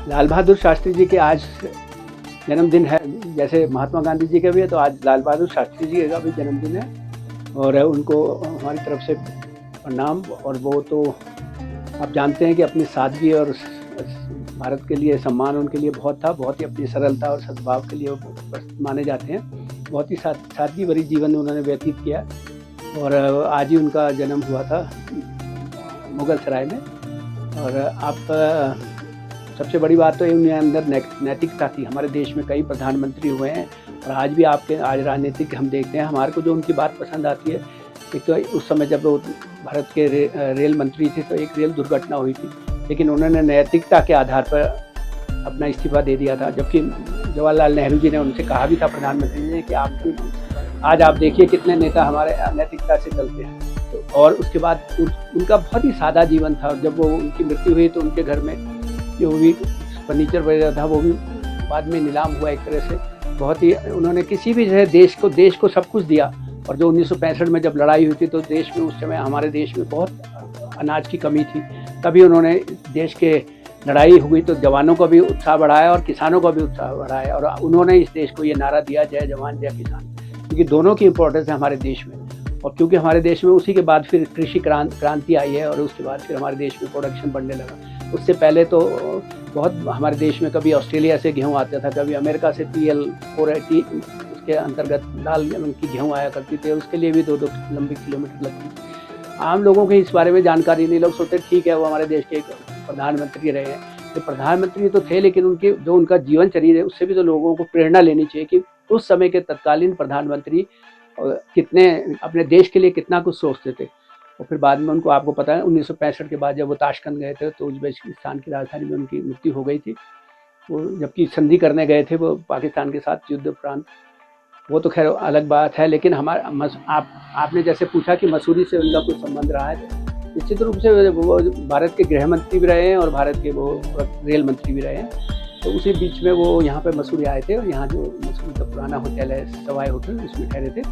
लाल बहादुर शास्त्री जी के आज जन्मदिन है। जैसे महात्मा गांधी जी का भी है, तो आज लाल बहादुर शास्त्री जी का भी जन्मदिन है और उनको हमारी तरफ से प्रणाम। और वो तो आप जानते हैं कि अपनी सादगी और भारत के लिए सम्मान उनके लिए बहुत था, बहुत ही अपनी सरलता और सद्भाव के लिए वो माने जाते हैं। बहुत ही सादगी भरी जीवन उन्होंने व्यतीत किया और आज ही उनका जन्म हुआ था मुगल सराय में। और आप सबसे बड़ी बात तो उनके अंदर नैतिकता थी। हमारे देश में कई प्रधानमंत्री हुए हैं और आज भी आज राजनीतिक हम देखते हैं, हमारे को जो उनकी बात पसंद आती है। एक तो उस समय जब वो भारत के रेल मंत्री थे तो एक रेल दुर्घटना हुई थी, लेकिन उन्होंने नैतिकता के आधार पर अपना इस्तीफा दे दिया था। जबकि जवाहरलाल नेहरू जी ने उनसे कहा भी था, प्रधानमंत्री जी ने, कि आज आप देखिए कितने नेता हमारे नैतिकता से चलते हैं। तो और उसके बाद उनका बहुत ही सादा जीवन था। जब वो उनकी मृत्यु हुई तो उनके घर में जो भी फर्नीचर वगैरह था वो भी बाद में नीलाम हुआ एक तरह से। बहुत ही उन्होंने किसी भी जगह देश को सब कुछ दिया। और जो 1965 में जब लड़ाई हुई थी तो देश में उस समय हमारे देश में बहुत अनाज की कमी थी, तभी उन्होंने देश के लड़ाई हुई तो जवानों का भी उत्साह बढ़ाया और किसानों का भी उत्साह बढ़ाया। और उन्होंने इस देश को ये नारा दिया, जय जवान जय किसान, क्योंकि दोनों की इम्पोर्टेंस है हमारे देश में। और क्योंकि हमारे देश में उसी के बाद फिर कृषि क्रांति आई है और उसके बाद फिर हमारे देश में प्रोडक्शन बढ़ने लगा। उससे पहले तो बहुत हमारे देश में कभी ऑस्ट्रेलिया से गेहूँ आता था, कभी अमेरिका से PL 480 उसके अंतर्गत लाल रंग की गेहूँ आया करती थी, उसके लिए भी 2-2 लंबी किलोमीटर लगती थी। आम लोगों को इस बारे में जानकारी नहीं, लोग सोचते ठीक है वो हमारे देश के एक प्रधानमंत्री रहे हैं। तो प्रधानमंत्री तो थे, लेकिन उनका जीवन चरित्र है उससे भी तो लोगों को प्रेरणा लेनी चाहिए कि उस समय के तत्कालीन प्रधानमंत्री कितने अपने देश के लिए कितना कुछ सोचते थे। और फिर बाद में उनको, आपको पता है 1965 के बाद जब वो ताशकंद गए थे तो उज्बेकिस्तान की राजधानी में उनकी मृत्यु हो गई थी। वो जबकि संधि करने गए थे वो पाकिस्तान के साथ युद्ध उपरांत, वो तो खैर अलग बात है। लेकिन आपने जैसे पूछा कि मसूरी से उनका कुछ संबंध रहा है, निश्चित रूप से वो भारत के गृह मंत्री भी रहे हैं और भारत के वो रेल मंत्री भी रहे हैं। तो उसी बीच में वो यहाँ पे मसूरी आए थे और यहाँ जो मसूरी का पुराना होटल है सवाई होटल, उसमें ठहरे थे।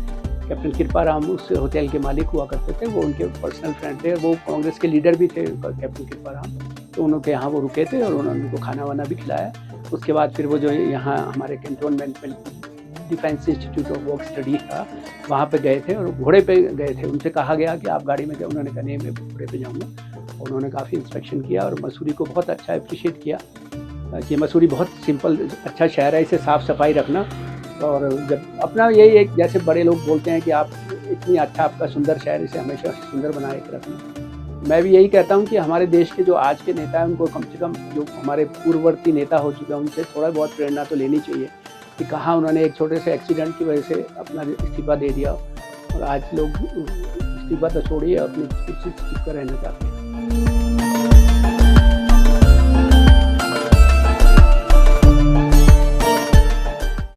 कैप्टन कृपाराम उस होटल के मालिक हुआ करते थे, वो उनके पर्सनल फ्रेंड थे। वो कांग्रेस के लीडर भी थे कैप्टन कृपाराम, तो उनके यहाँ वो रुके थे और उन्होंने उनको खाना वाना भी खिलाया। उसके बाद फिर वो जो यहाँ हमारे कैंटोनमेंट में defence institute of work study था वहाँ पे गए थे और घोड़े पे गए थे। उनसे कहा गया कि आप गाड़ी में गए, उन्होंने कहा नहीं मैं घोड़े पे जाऊँगा। उन्होंने काफ़ी इंस्पेक्शन किया और मसूरी को बहुत अच्छा अप्रिशिएट किया कि मसूरी बहुत सिंपल अच्छा शहर है, इसे साफ़ सफाई रखना। और जब अपना यही एक, जैसे बड़े लोग बोलते हैं कि आप इतनी अच्छा आपका सुंदर शहर, इसे हमेशा सुंदर बनाए के रखना। मैं भी यही कहता हूँ कि हमारे देश के जो आज के नेता हैं उनको कम से कम, जो हमारे पूर्ववर्ती नेता हो चुके हैं, उनसे थोड़ा बहुत प्रेरणा तो लेनी चाहिए कि कहाँ उन्होंने एक छोटे से एक्सीडेंट की वजह से अपना इस्तीफा दे दिया और आज लोग इस्तीफा तो छोड़िए अपनी कुर्सी चिपका रहना चाहते हैं।